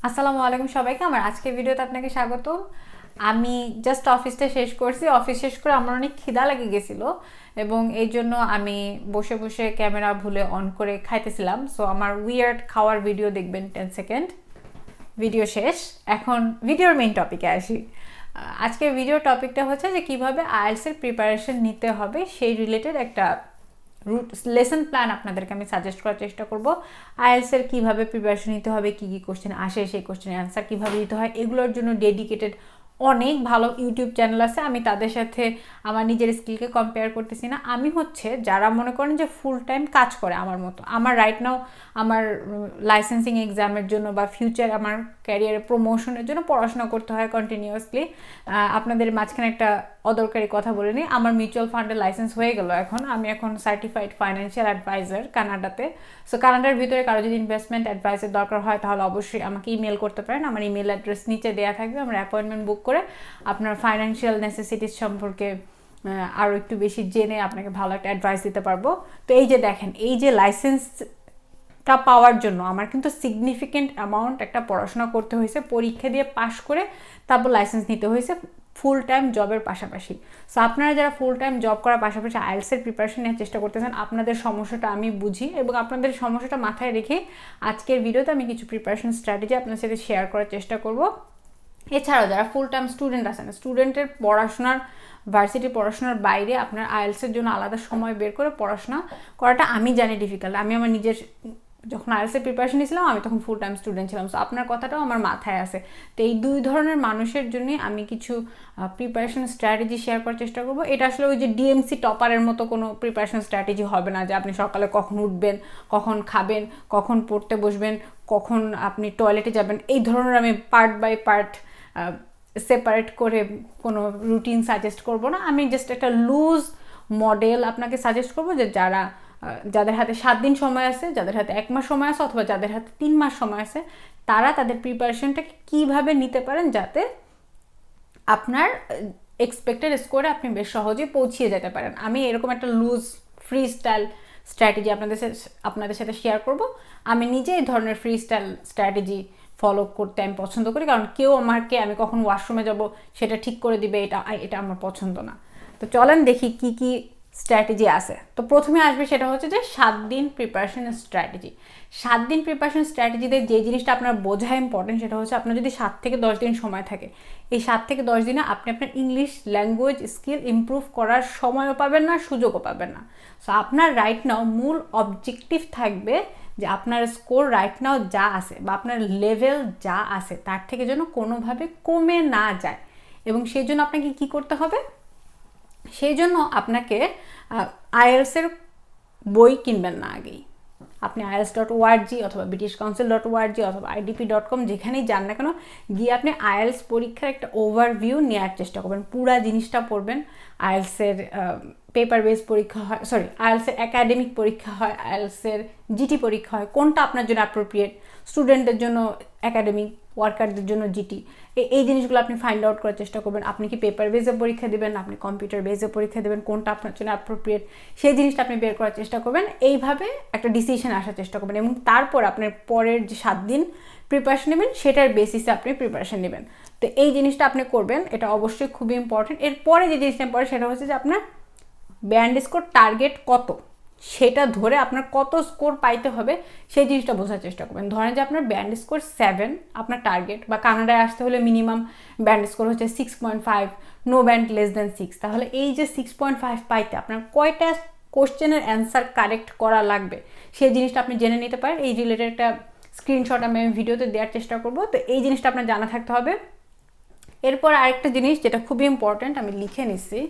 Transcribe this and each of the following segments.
আসসালামু আলাইকুম সবাইকে। আমার আজকের ভিডিওতে আপনাকে স্বাগত। আমি জাস্ট অফিসটা শেষ করছি। অফিস শেষ করে আমার অনেক খিদা লেগে গেছিলো এবং এই জন্য আমি বসে বসে ক্যামেরা ভুলে অন করে খাইতেছিলাম। সো আমার উইয়ার্ড খাওয়ার ভিডিও দেখবেন 10 সেকেন্ড। ভিডিও শেষ। এখন ভিডিওর মেইন টপিকে আসি। আজকের ভিডিওর টপিকটা হচ্ছে যে কীভাবে আইএলটিএসের প্রিপারেশন নিতে হবে সেই রিলেটেড একটা লেসন প্ল্যান আপনাদেরকে আমি সাজেস্ট করার চেষ্টা করব। আইএলটিএসের কীভাবে প্রিপারেশন নিতে হবে, কী কী কোশ্চেন আসে, সেই কোশ্চেনের অ্যান্সার কীভাবে দিতে হয়, এগুলোর জন্য ডেডিকেটেড অনেক ভালো ইউটিউব চ্যানেল আছে। আমি তাদের সাথে আমার নিজের স্কিলকে কম্পেয়ার করতেছি না। আমি হচ্ছে যারা মনে করেন যে ফুল টাইম কাজ করে আমার মতো, আমার রাইট নাও আমার লাইসেন্সিং এক্সামের জন্য বা ফিউচার আমার ক্যারিয়ারে প্রমোশনের জন্য পড়াশোনা করতে হয় কন্টিনিউয়াসলি। আপনাদের মাঝখানে একটা অদরকারি কথা বলে নিই, আমার মিউচুয়াল ফান্ডের লাইসেন্স হয়ে গেল। আমি এখন সার্টিফাইড ফাইন্যান্সিয়াল অ্যাডভাইজার কানাডাতে। সো কানাডার ভিতরে কারো যদি ইনভেস্টমেন্ট অ্যাডভাইসের দরকার হয় তাহলে অবশ্যই আমাকে ইমেল করতে পারেন। আমার ইমেল অ্যাড্রেস নিচে দেওয়া থাকবে। আমরা অ্যাপয়েন্টমেন্ট বুক করে আপনার ফাইন্যান্সিয়াল নেসেসিটিস সম্পর্কে আরও একটু বেশি জেনে আপনাকে ভালো একটা অ্যাডভাইস দিতে পারবো। তো এই যে দেখেন, এই যে লাইসেন্সটা পাওয়ার জন্য আমার কিন্তু সিগনিফিকেন্ট অ্যামাউন্ট একটা পড়াশোনা করতে হয়েছে, পরীক্ষা দিয়ে পাশ করে তারপর লাইসেন্স নিতে হয়েছে ফুল টাইম জবের পাশাপাশি। সো আপনারা যারা ফুল টাইম জব করার পাশাপাশি আইএলটিএসের প্রিপারেশন নেওয়ার চেষ্টা করতেছেন, আপনাদের সমস্যাটা আমি বুঝি এবং আপনাদের সমস্যাটা মাথায় রেখে আজকের ভিডিওতে আমি কিছু প্রিপারেশন স্ট্র্যাটেজি আপনার সাথে শেয়ার করার চেষ্টা করব। এছাড়াও যারা ফুল টাইম স্টুডেন্ট আছেন, স্টুডেন্টের পড়াশোনার ভার্সিটি পড়াশোনার বাইরে আপনার আইএলটিএসের জন্য আলাদা সময় বের করে পড়াশোনা করাটা আমি জানি ডিফিকাল্ট। আমি আমার নিজের যখন আইএলটিএসের প্রিপারেশন নিয়েছিলাম আমি তখন ফুল টাইম স্টুডেন্ট ছিলাম। সো আপনার কথাটাও আমার মাথায় আছে। তো এই দুই ধরনের মানুষের জন্যই আমি কিছু প্রিপারেশন স্ট্র্যাটেজি শেয়ার করার চেষ্টা করবো। এটা আসলে ওই যে ডিএমসি টপারের মতো কোনো প্রিপারেশন স্ট্র্যাটেজি হবে না যে আপনি সকালে কখন উঠবেন, কখন খাবেন, কখন পড়তে বসবেন, কখন আপনি টয়লেটে যাবেন, এই ধরনের আমি পার্ট বাই পার্ট সেপারেট করে কোনো রুটিন সাজেস্ট করব না। আমি জাস্ট একটা লুজ মডেল আপনাকে সাজেস্ট করব যে যাদের হাতে 7 দিন সময় আছে, যাদের হাতে 1 মাস সময় আছে, অথবা যাদের হাতে 3 মাস সময় আছে, তারা তাদের প্রিপারেশনটাকে কীভাবে নিতে পারেন যাতে আপনার এক্সপেক্টেড স্কোরে আপনি বেশ সহজে পৌঁছিয়ে যেতে পারেন। আমি এরকম একটা লুজ ফ্রি স্টাইল স্ট্র্যাটেজি আপনাদের সাথে শেয়ার করব। আমি নিজে এই ধরনের ফ্রি স্টাইল স্ট্র্যাটেজি ফলো করতে আমি পছন্দ করি, কারণ কেউ আমাকে আমি কখন ওয়াশরুমে যাব সেটা ঠিক করে দিবে, এটা আমার পছন্দ না। তো চলেন দেখি কি কি স্ট্র্যাটেজি আছে। তো প্রথমে আসবে সেটা হচ্ছে যে 7 দিন প্রিপারেশন স্ট্র্যাটেজি। 7 দিন প্রিপারেশন স্ট্র্যাটেজিতে যে জিনিসটা আপনার বোঝা ইম্পর্টেন্ট সেটা হচ্ছে আপনার যদি 7 থেকে 10 দিন সময় থাকে, এই 7 থেকে 10 দিনে আপনি আপনার ইংলিশ ল্যাঙ্গুয়েজ স্কিল ইমপ্রুভ করার সময়ও পাবেন না, সুযোগও পাবেন না। সো আপনার রাইট নাও মূল অবজেক্টিভ থাকবে যে আপনার স্কোর রাইট নাও যা আছে বা আপনার লেভেল যা আছে তার থেকে যেন কোনোভাবে কমে না যায়। এবং সেই জন্য আপনাকে কী করতে হবে? সেই জন্য আপনাকে আইএলটিএসের বই কিনবেন না আগেই। আপনি IELTS.org অথবা BritishCouncil.org অথবা IDP.com যেখানেই যান না কেন, গিয়ে আপনি আইএলটিএস পরীক্ষার একটা ওভারভিউ নেওয়ার চেষ্টা করবেন। পুরা জিনিসটা পড়বেন। আইএলটিএসের পেপার বেস পরীক্ষা হয়, আইএলটিএসের একাডেমিক পরীক্ষা হয়, আইএলটিএসের জিটি পরীক্ষা হয়, কোনটা আপনার জন্য অ্যাপ্রোপ্রিয়েট, স্টুডেন্টদের জন্য একাডেমিক, ওয়ার্কারদের জন্য জিটি, এই জিনিসগুলো আপনি ফাইন্ড আউট করার চেষ্টা করবেন। আপনি কি পেপার বেসে পরীক্ষা দেবেন, আপনি কম্পিউটার বেসে পরীক্ষা দেবেন, কোনটা আপনার জন্য অ্যাপ্রোপ্রিয়েট সেই জিনিসটা আপনি বের করার চেষ্টা করবেন। এইভাবে একটা ডিসিশন আসার চেষ্টা করবেন এবং তারপর আপনার পরের যে 7 দিন প্রিপারেশন নেবেন সেটার বেসিসে আপনি প্রিপারেশন নেবেন। তো এই জিনিসটা আপনি করবেন, এটা অবশ্যই খুবই ইম্পর্টেন্ট। এরপরে যে জিনিসটা পড়ে সেটা হচ্ছে যে আপনার ব্যান্ড স্কোর টার্গেট কত, সেটা ধরে আপনার কত স্কোর পাইতে হবে সেই জিনিসটা বোঝার চেষ্টা করবেন। ধরেন যে আপনার ব্যান্ড স্কোর 7 আপনার টার্গেট, বা কানাডায় আসতে হলে মিনিমাম ব্যান্ড স্কোর হচ্ছে 6.5, নো ব্যান্ড লেস দেন 6। তাহলে এই যে 6.5 পাইতে আপনার কয়টা কোশ্চেনের অ্যান্সার কারেক্ট করা লাগবে সেই জিনিসটা আপনি জেনে নিতে পারেন। এই রিলেটেড একটা স্ক্রিনশট আমি ভিডিওতে দেওয়ার চেষ্টা করব। তো এই জিনিসটা আপনার জানা থাকতে হবে। এরপর আরেকটা জিনিস যেটা খুবই ইম্পর্ট্যান্ট, আমি লিখে নিচ্ছি,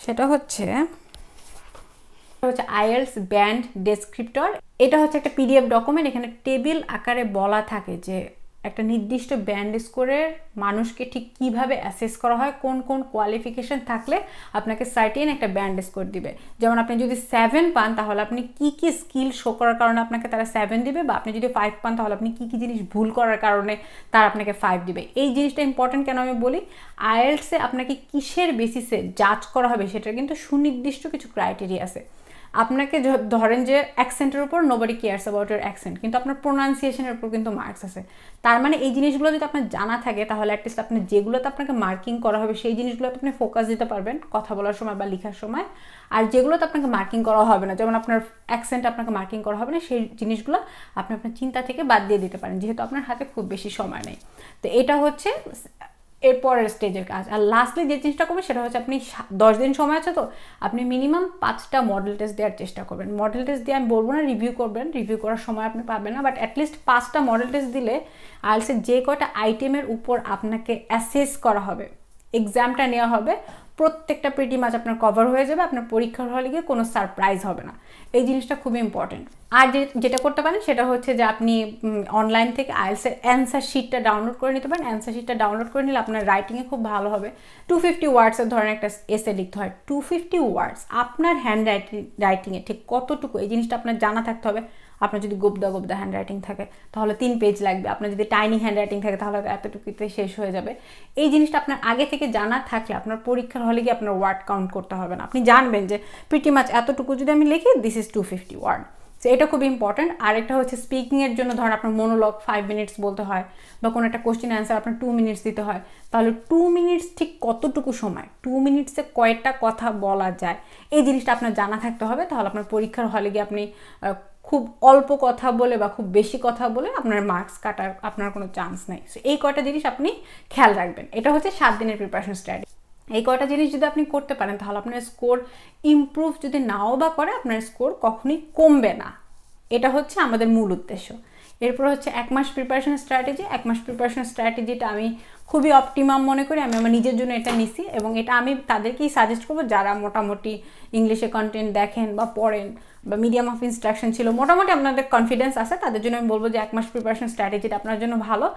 সেটা হচ্ছে আইএলটিএস ব্যান্ড ডেসক্রিপ্টর। এটা হচ্ছে একটা পিডিএফ ডকুমেন্ট। এখানে টেবিল আকারে বলা থাকে যে একটা নির্দিষ্ট ব্যান্ড স্কোরের মানুষকে ঠিক কিভাবে অ্যাসেস করা হয়, কোন কোন কোয়ালিফিকেশন থাকলে আপনাকে সার্টেন একটা ব্যান্ড স্কোর দিবে। যেমন আপনি যদি 7 পান তাহলে আপনি কি কি স্কিল শো করার কারণে আপনাকে তারা 7 দিবে, বা আপনি যদি 5 পান তাহলে আপনি কি কি জিনিস ভুল করার কারণে তারা আপনাকে 5 দিবে। এই জিনিসটা ইম্পর্টেন্ট কেন আমি বলি, আইএলটিএসে আপনাকে কিসের বেসিসে জাজ করা হবে সেটার কিন্তু সুনির্দিষ্ট কিছু ক্রাইটেরিয়া আছে। আপনাকে ধরেন যে অ্যাকসেন্টের উপর nobody cares about your accent, কিন্তু আপনার প্রোনাউন্সিয়েশনের উপর কিন্তু মার্কস আছে। তার মানে এই জিনিসগুলো যদি আপনার জানা থাকে তাহলে অ্যাটলিস্ট আপনি যেগুলোতে আপনাকে মার্কিং করা হবে সেই জিনিসগুলোতে আপনি ফোকাস দিতে পারবেন কথা বলার সময় বা লেখার সময়। আর যেগুলোতে আপনাকে মার্কিং করা হবে না, যেমন আপনার অ্যাকসেন্ট আপনাকে মার্কিং করা হবে না, সেই জিনিসগুলো আপনি আপনার চিন্তা থেকে বাদ দিয়ে দিতে পারেন, যেহেতু আপনার হাতে খুব বেশি সময় নেই। তো এটা হচ্ছে এরপরের স্টেজের কাজ। আর লাস্টলি যে জিনিসটা করবেন সেটা হচ্ছে আপনি 10 দিন সময় আছে, তো আপনি মিনিমাম 5টা মডেল টেস্ট দেওয়ার চেষ্টা করবেন। মডেল টেস্ট দিয়ে আমি বলবো না রিভিউ করবেন, রিভিউ করার সময় আপনি পাবেন না, বাট অ্যাটলিস্ট 5টা মডেল টেস্ট দিলে আইএলটিএসের যে কয়টা আইটেমের উপর আপনাকে অ্যাসেস করা হবে, এক্সামটা নেওয়া হবে, প্রত্যেকটা প্রিটি মাচ আপনার কভার হয়ে যাবে। আপনার পরীক্ষার হলে গিয়ে কোনো সারপ্রাইজ হবে না। এই জিনিসটা খুবই ইম্পর্টেন্ট। আর যেটা করতে পারেন সেটা হচ্ছে যে আপনি অনলাইন থেকে আইএলটিএসের অ্যান্সার শিটটা ডাউনলোড করে নিতে পারেন। অ্যান্সার শিটটা ডাউনলোড করে নিলে আপনার রাইটিংয়ে খুব ভালো হবে। 250 ওয়ার্ডসের ধরেন একটা এসে লিখতে হয়, 250 ওয়ার্ডস আপনার হ্যান্ড রাইটিংয়ে ঠিক কতটুকু, এই জিনিসটা আপনার জানা থাকতে হবে। আপনার যদি গোবদা হ্যান্ড রাইটিং থাকে তাহলে 3 পেজ লাগবে, আপনার যদি টাইনি হ্যান্ড রাইটিং থাকে তাহলে এতটুকুতে শেষ হয়ে যাবে। এই জিনিসটা আপনার আগে থেকে জানা থাকলে আপনার পরীক্ষার হলে গিয়ে আপনার ওয়ার্ড কাউন্ট করতে হবে না। আপনি জানবেন যে প্রিটি মাচ এতটুকু যদি আমি লিখি দিস ইজ 250 ওয়ার্ড। সো এটা খুব ইম্পর্টেন্ট। আরেকটা হচ্ছে স্পিকিংয়ের জন্য ধরেন আপনার মনোলগ 5 মিনিটস বলতে হয়, বা কোনো একটা কোশ্চেন অ্যান্সার আপনার 2 মিনিটস দিতে হয়, তাহলে 2 মিনিটস ঠিক কতটুকু সময়, 2 মিনিটসে কয়েকটা কথা বলা যায়, এই জিনিসটা আপনার জানা থাকতে হবে। তাহলে আপনার পরীক্ষার হলে গিয়ে আপনি খুব অল্প কথা বলে বা খুব বেশি কথা বলে আপনার মার্কস কাটার আপনার কোনো চান্স নেই। সো এই কয়টা জিনিস আপনি খেয়াল রাখবেন। এটা হচ্ছে 7 দিনের প্রিপারেশন স্ট্র্যাটেজি। এই কয়টা জিনিস যদি আপনি করতে পারেন তাহলে আপনার স্কোর ইমপ্রুভ যদি নাও বা করে, আপনার স্কোর কখনোই কমবে না। এটা হচ্ছে আমাদের মূল উদ্দেশ্য। এরপর হচ্ছে 1 মাস প্রিপারেশন স্ট্র্যাটেজি। 1 মাস প্রিপারেশন স্ট্র্যাটেজিটা আমি খুবই অপটিমাম মনে করি। আমি আমার নিজের জন্য এটা নিছি, এবং এটা আমি তাদেরকেই সাজেস্ট করবো যারা মোটামুটি ইংলিশে কন্টেন্ট দেখেন বা পড়েন বা মিডিয়াম অফ ইনস্ট্রাকশন ছিল, মোটামুটি আপনাদের কনফিডেন্স আছে, তাদের জন্য আমি বলবো যে 1 মাস প্রিপারেশন স্ট্র্যাটেজিটা আপনার জন্য ভালো।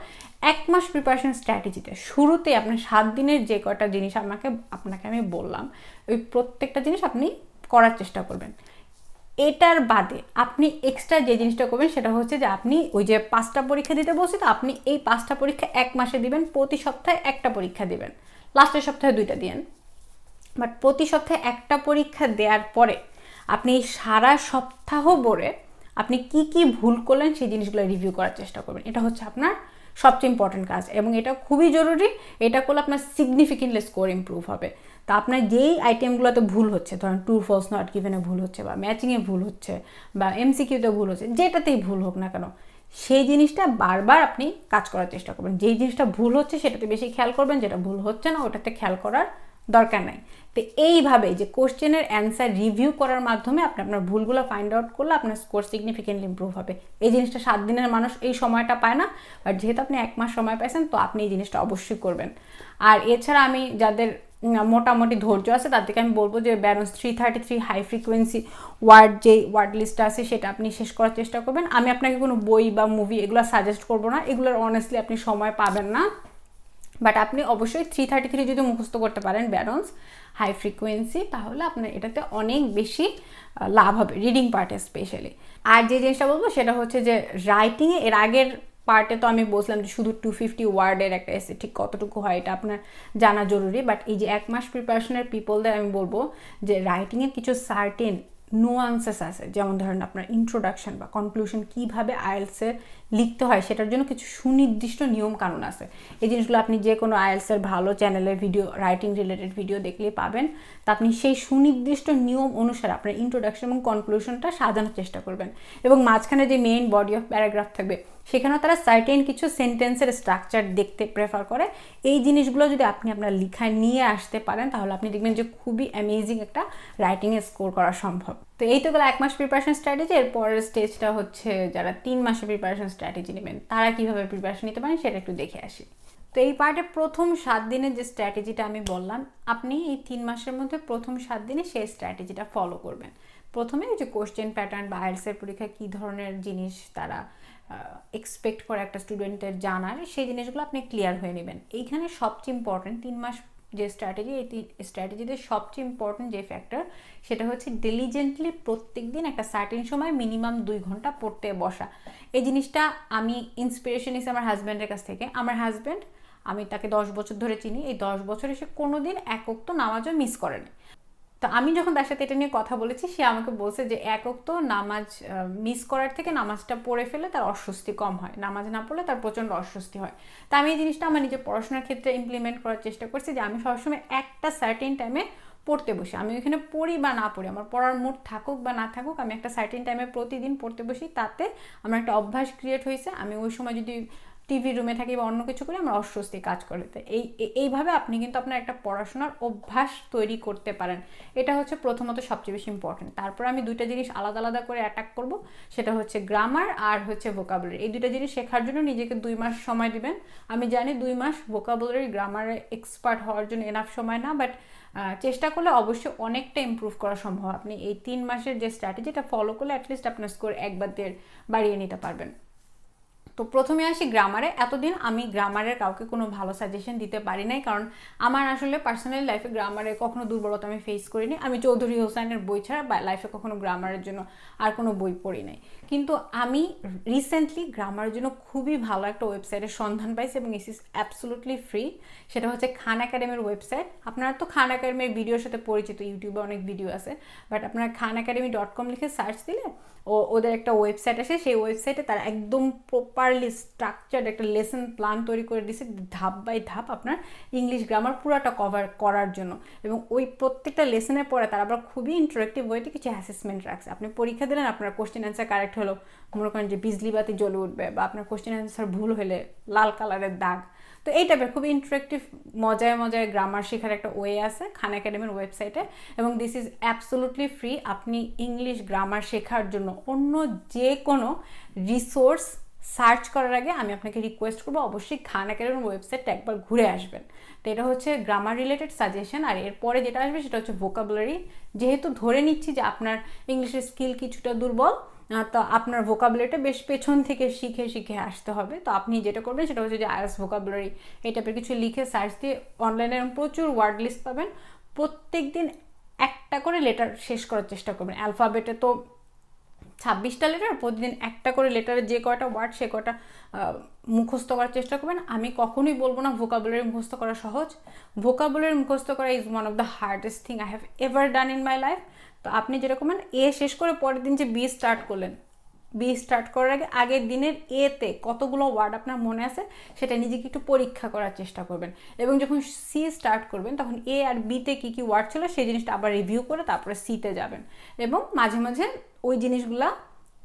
1 মাস প্রিপারেশন স্ট্র্যাটেজিতে শুরুতে আপনার 7 দিনের যে কয়টা জিনিস আপনাকে আমি বললাম, ওই প্রত্যেকটা জিনিস আপনি করার চেষ্টা করবেন। এটার বাদে আপনি এক্সট্রা যে জিনিসটা করবেন সেটা হচ্ছে যে আপনি ওই যে 5টা পরীক্ষা দিতে বলছি, তো আপনি এই 5টা পরীক্ষা 1 মাসে দিবেন। প্রতি সপ্তাহে একটা পরীক্ষা দিবেন, লাস্টের সপ্তাহে 2টা দিন, বাট প্রতি সপ্তাহে একটা পরীক্ষা দেওয়ার পরে আপনি সারা সপ্তাহ ভরে আপনি কি কি ভুল করলেন সেই জিনিসগুলো রিভিউ করার চেষ্টা করবেন। এটা হচ্ছে আপনার সবচেয়ে ইম্পর্টেন্ট কাজ, এবং এটা খুবই জরুরি। এটা করলে আপনার সিগনিফিকেন্টলি স্কোর ইমপ্রুভ হবে। তা আপনার যেই আইটেমগুলোতে ভুল হচ্ছে, ধরেন ট্রু ফলস নট গিভেনে ভুল হচ্ছে, বা ম্যাচিংয়ে ভুল হচ্ছে, বা এমসিকিউতে ভুল হচ্ছে, যেটাতেই ভুল হোক না কেন, সেই জিনিসটা বারবার আপনি কাজ করার চেষ্টা করবেন। যেই জিনিসটা ভুল হচ্ছে সেটাতে বেশি খেয়াল করবেন, যেটা ভুল হচ্ছে না ওটাতে খেয়াল করার দরকার নাই। তো এইভাবে যে কোশ্চেনের অ্যান্সার রিভিউ করার মাধ্যমে আপনি আপনার ভুলগুলো ফাইন্ড আউট করলে আপনার স্কোর সিগনিফিকেন্টলি ইমপ্রুভ হবে। এই জিনিসটা 7 দিনের মানুষ এই সময়টা পায় না, বাট যেহেতু আপনি 1 মাস সময় পাইছেন, তো আপনি এই জিনিসটা অবশ্যই করবেন। আর এছাড়া আমি যাদের মোটামুটি ধৈর্য আছে তাদেরকে আমি বলবো যে ব্যারন্স 333 হাই ফ্রিকোয়েন্সি ওয়ার্ড যে ওয়ার্ড লিস্টটা আছে সেটা আপনি শেষ করার চেষ্টা করবেন। আমি আপনাকে কোনো বই বা মুভি এগুলো সাজেস্ট করবো না, এগুলোর অনেস্টলি আপনি সময় পাবেন না, বাট আপনি অবশ্যই 333 যদি মুখস্থ করতে পারেন ব্যারন্স হাই ফ্রিকোয়েন্সি, তাহলে আপনার এটাতে অনেক বেশি লাভ হবে, রিডিং পার্টে স্পেশালি। আর যে জিনিসটা বলবো সেটা হচ্ছে যে রাইটিংয়ে এর আগের পার্টে তো আমি বলছিলাম যে শুধু 250 ওয়ার্ডের একটা এসে ঠিক কতটুকু হয় এটা আপনার জানা জরুরি, বাট এই যে 1 মাস প্রিপারেশনের পিপলদের আমি বলবো যে রাইটিংয়ের কিছু সার্টেন নুয়ান্সেস আছে, যেমন ধরেন আপনার ইন্ট্রোডাকশন বা কনক্লুশন কীভাবে আইএলটিএসে লিখতে হয় সেটার জন্য কিছু সুনির্দিষ্ট নিয়ম কানুন আছে। এই জিনিসগুলো আপনি যে কোনো আইএলটিএসের ভালো চ্যানেলের ভিডিও, রাইটিং রিলেটেড ভিডিও দেখলেই পাবেন। তা আপনি সেই সুনির্দিষ্ট নিয়ম অনুসারে আপনার ইন্ট্রোডাকশন এবং কনক্লুশনটা সাজানোর চেষ্টা করবেন, এবং মাঝখানে যে মেইন বডি অফ প্যারাগ্রাফ থাকবে সেখানেও তারা সার্টেন কিছু সেন্টেন্সের স্ট্রাকচার দেখতে প্রেফার করে। এই জিনিসগুলো যদি আপনি আপনার লেখায় নিয়ে আসতে পারেন তাহলে আপনি দেখবেন যে খুবই অ্যামেজিং একটা রাইটিংয়ে স্কোর করা সম্ভব। তো এই তো গেল 1 মাস প্রিপারেশন স্ট্র্যাটেজি। এর পরের স্টেজটা হচ্ছে যারা 3 মাসের প্রিপারেশন স্ট্র্যাটেজি নেবেন তারা কীভাবে প্রিপারেশন নিতে পারেন সেটা একটু দেখে আসি। তো এই পার্টে প্রথম 7 দিনের যে স্ট্র্যাটেজিটা আমি বললাম, আপনি এই 3 মাসের মধ্যে প্রথম 7 দিনে সেই স্ট্র্যাটেজিটা ফলো করবেন। প্রথমে যে কোশ্চেন প্যাটার্ন বা আইএলটিএসের পরীক্ষায় কী ধরনের জিনিস তারা এক্সপেক্ট করে একটা স্টুডেন্টের জানার, সেই জিনিসগুলো আপনি ক্লিয়ার হয়ে নেবেন। এইখানে সবচেয়ে ইম্পর্টেন্ট 3 মাস যে স্ট্র্যাটেজি, এই স্ট্র্যাটেজিতে সবচেয়ে ইম্পর্টেন্ট যে ফ্যাক্টর সেটা হচ্ছে ডিলিজেন্টলি প্রত্যেক দিন একটা সার্টেন সময় মিনিমাম 2 ঘন্টা পড়তে বসা। এই জিনিসটা আমি ইন্সপিরেশন নিয়েছি আমার হাজব্যান্ডের কাছ থেকে। আমার হাজব্যান্ড, আমি তাকে 10 বছর ধরে চিনি, এই 10 বছরে সে কোনোদিন 1 ওয়াক্ত নামাজও মিস করেনি। তো আমি যখন তার সাথে এটা নিয়ে কথা বলেছি, সে আমাকে বলছে যে এক ওয়াক্ত নামাজ মিস করার থেকে নামাজটা পড়ে ফেলে তার অস্বস্তি কম হয়, নামাজ না পড়লে তার প্রচণ্ড অস্বস্তি হয়। তা আমি এই জিনিসটা আমার নিজের পড়াশোনার ক্ষেত্রে ইমপ্লিমেন্ট করার চেষ্টা করছি, যে আমি সবসময় একটা সার্টেন টাইমে পড়তে বসি। আমি ওইখানে পড়ি বা না পড়ি, আমার পড়ার মুড থাকুক বা না থাকুক, আমি একটা সার্টেন টাইমে প্রতিদিন পড়তে বসি। তাতে আমার একটা অভ্যাস ক্রিয়েট হয়েছে। আমি ওই সময় যদি টিভি রুমে থাকি বা অন্য কিছু করি, আমার অস্বস্তি কাজ করে। তো এইভাবে আপনি কিন্তু আপনার একটা পড়াশোনার অভ্যাস তৈরি করতে পারেন। এটা হচ্ছে প্রথমত সবচেয়ে বেশি ইম্পর্টেন্ট। তারপর আমি দুইটা জিনিস আলাদা আলাদা করে অ্যাটাক করব, সেটা হচ্ছে গ্রামার আর হচ্ছে ভোকাবুলারি। এই দুইটা জিনিস শেখার জন্য নিজেকে 2 মাস সময় দিবেন। আমি জানি 2 মাস ভোকাবুলারি গ্রামারে এক্সপার্ট হওয়ার জন্য এনাফ সময় না, বাট চেষ্টা করলে অবশ্যই অনেকটা ইম্প্রুভ করা সম্ভব। আপনি এই 3 মাসের যে স্ট্র্যাটেজিটা ফলো করলে অ্যাটলিস্ট আপনার স্কোর 1 বা 1.5 বাড়িয়ে নিতে পারবেন। তো প্রথমে আসি গ্রামারে। এতদিন আমি গ্রামারের কাউকে কোনো ভালো সাজেশন দিতে পারি নাই, কারণ আমার আসলে পার্সোনালি লাইফে গ্রামারে কখনো দুর্বলতা আমি ফেস করিনি। আমি চৌধুরী হোসেনের বই ছাড়া লাইফে কখনো গ্রামারের জন্য আর কোনো বই পড়ি নাই। কিন্তু আমি রিসেন্টলি গ্রামারের জন্য খুবই ভালো একটা ওয়েবসাইটের সন্ধান পাইছি, এবং ইস ইজ অ্যাবসলুটলি ফ্রি। সেটা হচ্ছে খান একাডেমির ওয়েবসাইট। আপনারা তো খান একাডেমির ভিডিওর সাথে পরিচিত, ইউটিউবে অনেক ভিডিও আছে, বাট আপনারা khanacademy.com লিখে সার্চ দিলে ওদের একটা ওয়েবসাইট আসে। সেই ওয়েবসাইটে তারা একদম প্রপারলি স্ট্রাকচার্ড একটা লেসন প্ল্যান তৈরি করে দিয়েছে, ধাপ বাই ধাপ আপনার ইংলিশ গ্রামার পুরোটা কভার করার জন্য। এবং ওই প্রত্যেকটা লেসনের পরে তারা আবার খুবই ইন্টারেক্টিভ ওয়েতে কিছু অ্যাসেসমেন্ট রাখছে। আপনি পরীক্ষা দিলেন, আপনার কোশ্চেন অ্যান্সার কারেক্ট হলো, মনে করেন যে বিজলি বাতি জ্বলে উঠবে, বা আপনার কোশ্চেন অ্যান্সার ভুল হলে লাল কালারের দাগ। তো এই টাইপের খুবই ইন্টারেক্টিভ মজায় মজায় গ্রামার শেখার একটা ওয়ে আছে খান একাডেমির ওয়েবসাইটে, এবং দিস ইজ অ্যাবসলুটলি ফ্রি। আপনি ইংলিশ গ্রামার শেখার জন্য অন্য যে কোনো রিসোর্স সার্চ করার আগে আমি আপনাকে রিকোয়েস্ট করবো অবশ্যই খান একাডেমির ওয়েবসাইটটা একবার ঘুরে আসবেন। তো এটা হচ্ছে গ্রামার রিলেটেড সাজেশন। আর এরপরে যেটা আসবে সেটা হচ্ছে ভোকাবুলারি। যেহেতু ধরে নিচ্ছি যে আপনার ইংলিশের স্কিল কিছুটা দুর্বল, তো আপনার ভোকাবুলারিটা বেশ পেছন থেকে শিখে শিখে আসতে হবে। তো আপনি যেটা করবেন সেটা হচ্ছে যে IELTS ভোকাবুলারি এই টাইপের কিছু লিখে সার্চ দিয়ে অনলাইনে প্রচুর ওয়ার্ড লিস্ট পাবেন। প্রত্যেক দিন একটা করে লেটার শেষ করার চেষ্টা করবেন। অ্যালফাবেটে তো 26টা লেটার, প্রতিদিন একটা করে লেটারে যে কয়টা ওয়ার্ড সে কয়টা মুখস্থ করার চেষ্টা করবেন। আমি কখনোই বলবো না ভোকাবুলারি মুখস্থ করা সহজ। ভোকাবুলারি মুখস্থ করা is one of the hardest thing I have ever done in my life. তো আপনি যেরকম এ শেষ করে পরের দিন যে বি স্টার্ট করলেন, বি স্টার্ট করার আগে আগের দিনের এতে কতগুলো ওয়ার্ড আপনার মনে আছে সেটা নিজেকে একটু পরীক্ষা করার চেষ্টা করবেন। এবং যখন সি স্টার্ট করবেন তখন এ আর বিতে কী কী ওয়ার্ড ছিল সেই জিনিসটা আবার রিভিউ করে তারপরে সিতে যাবেন। এবং মাঝে মাঝে ওই জিনিসগুলা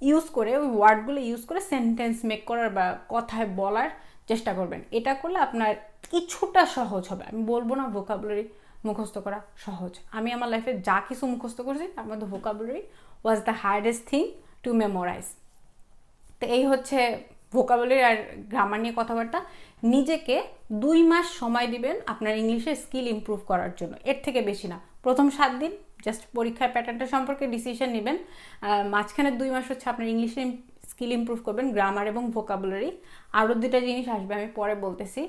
ইউজ করে, ওই ওয়ার্ডগুলো ইউজ করে সেন্টেন্স মেক করার বা কথায় বলার চেষ্টা করবেন। এটা করলে আপনার কিছুটা সহজ হবে। আমি বলবো না ভোকাবুলারি মুখস্থ করা সহজ। আমি আমার লাইফে যা কিছু মুখস্থ করেছি তার মধ্যে vocabulary was the hardest thing to memorise. তো এই হচ্ছে ভোকাবুলারি আর গ্রামার নিয়ে কথাবার্তা। নিজেকে 2 মাস সময় দিবেন আপনার ইংলিশের স্কিল ইমপ্রুভ করার জন্য, এর থেকে বেশি না। প্রথম 7 দিন জাস্ট পরীক্ষার প্যাটার্নটা সম্পর্কে ডিসিশন নেবেন। মাঝখানে 2 মাস হচ্ছে আপনার ইংলিশের স্কিল ইমপ্রুভ করবেন, গ্রামার এবং ভোকাবুলারি। আরও 2টা জিনিস আসবে, আমি পরে বলতেছি।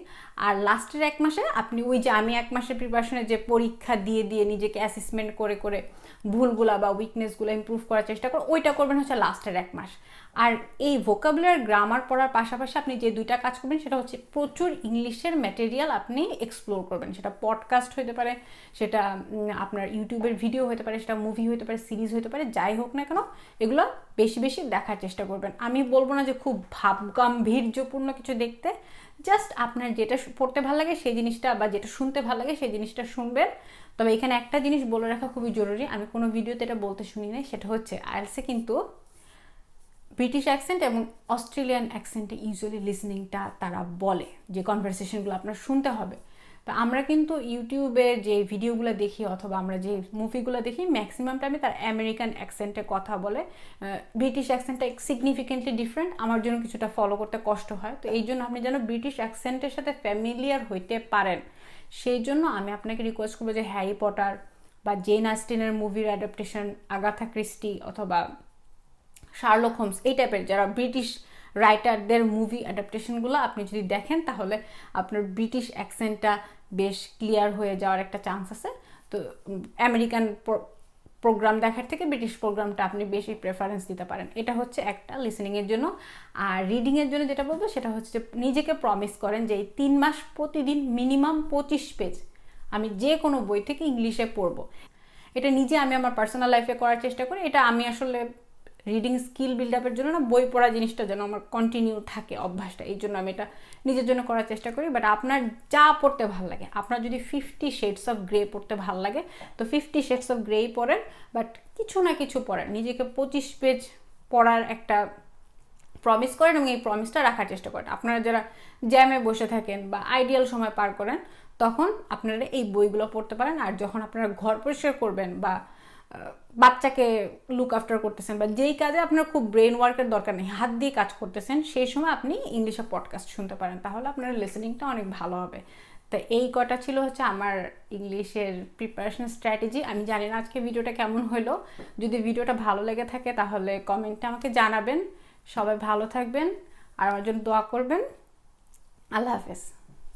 আর লাস্টের 1 মাসে আপনি ওই যে আমি 1 মাসের প্রিপারেশনে যে পরীক্ষা দিয়ে দিয়ে নিজেকে অ্যাসেসমেন্ট করে করে ভুলগুলা বা উইকনেসগুলো ইমপ্রুভ করার চেষ্টা করেন, ওইটা করবেন হচ্ছে লাস্টের 1 মাস। আর এই ভোকাবুলারি গ্রামার পড়ার পাশাপাশি আপনি যে 2টা কাজ করবেন সেটা হচ্ছে প্রচুর ইংলিশের ম্যাটেরিয়াল আপনি এক্সপ্লোর করবেন। সেটা পডকাস্ট হতে পারে, সেটা আপনার ইউটিউবের ভিডিও হতে পারে, সেটা মুভি হতে পারে, সিরিজ হতে পারে, যাই হোক না কেন এগুলো বেশি বেশি দেখার চেষ্টা করবেন। আমি বলবো না যে খুব ভাবগাম্ভীর্যপূর্ণ কিছু দেখতে, জাস্ট আপনার যেটা পড়তে ভালো লাগে সেই জিনিসটা বা যেটা শুনতে ভালো লাগে সেই জিনিসটা শুনবেন। তবে এখানে একটা জিনিস বলে রাখা খুবই জরুরি, আমি কোনো ভিডিওতে এটা বলতে শুনি নাই, সেটা হচ্ছে আইএলটিএসে কিন্তু ব্রিটিশ অ্যাকসেন্ট এবং অস্ট্রেলিয়ান অ্যাকসেন্টে ইউজুয়ালি লিসনিংটা তারা বলে, যে কনভারসেশনগুলো আপনার শুনতে হবে। তো আমরা কিন্তু ইউটিউবে যে ভিডিওগুলো দেখি অথবা আমরা যে মুভিগুলো দেখি ম্যাক্সিমাম টাইমে তার আমেরিকান অ্যাকসেন্টে কথা বলে। ব্রিটিশ অ্যাকসেন্টটা সিগনিফিকেন্টলি ডিফারেন্ট, আমার জন্য কিছুটা ফলো করতে কষ্ট হয়। তো এই জন্য আপনি যেন ব্রিটিশ অ্যাকসেন্টের সাথে ফ্যামিলিয়ার হইতে পারেন, সেই জন্য আমি আপনাকে রিকোয়েস্ট করবো যে হ্যারি পটার বা জেন অস্টিনের মুভির অ্যাডাপ্টেশন, আগাথা ক্রিস্টি অথবা শার্লক হোমস, এই টাইপের যারা ব্রিটিশ রাইটারদের মুভি অ্যাডাপ্টেশনগুলো আপনি যদি দেখেন তাহলে আপনার ব্রিটিশ অ্যাকসেন্টটা বেশ ক্লিয়ার হয়ে যাওয়ার একটা চান্স আছে। তো আমেরিকান প্রোগ্রাম দেখার থেকে ব্রিটিশ প্রোগ্রামটা আপনি বেশি প্রেফারেন্স দিতে পারেন। এটা হচ্ছে একটা লিসেনিংয়ের জন্য। আর রিডিংয়ের জন্য যেটা বলবো সেটা হচ্ছে যে নিজেকে প্রমিস করেন যে এই 3 মাস প্রতিদিন মিনিমাম 25 পেজ আমি যে কোনো বই থেকে ইংলিশে পড়বো। এটা নিজে আমি আমার পার্সোনাল লাইফে করার চেষ্টা করি। এটা আমি আসলে রিডিং স্কিল বিল্ড আপের জন্য না, বই পড়া জিনিসটা যেন আমার কন্টিনিউ থাকে অভ্যাসটা, এই জন্য আমি এটা নিজের জন্য করার চেষ্টা করি। বাট আপনার যা পড়তে ভালো লাগে, আপনার যদি 50 শেডস অফ গ্রে পড়তে ভালো লাগে তো 50 শেডস অফ গ্রেই পড়েন, বাট কিছু না কিছু পড়েন, নিজেকে 25 পেজ পড়ার একটা প্রমিস করেন এবং এই প্রমিসটা রাখার চেষ্টা করেন। আপনারা যারা জ্যামে বসে থাকেন বা আইডিয়াল সময় পার করেন, তখন আপনারা এই বইগুলো পড়তে পারেন। আর যখন আপনারা ঘর পরিষ্কার করবেন বা বাচ্চাকে লুক আফটার করতেছেন বা যেই কাজে আপনার খুব ব্রেন ওয়ার্কের দরকার নেই, হাত দিয়ে কাজ করতেছেন, সেই সময় আপনি ইংলিশে পডকাস্ট শুনতে পারেন, তাহলে আপনার লিসেনিংটা অনেক ভালো হবে। তো এই কটা ছিল হচ্ছে আমার ইংলিশের প্রিপারেশন স্ট্র্যাটেজি। আমি জানি না আজকে ভিডিওটা কেমন হলো। যদি ভিডিওটা ভালো লেগে থাকে তাহলে কমেন্টে আমাকে জানাবেন। সবাই ভালো থাকবেন আর আমার জন্য দোয়া করবেন। আল্লাহ হাফেজ।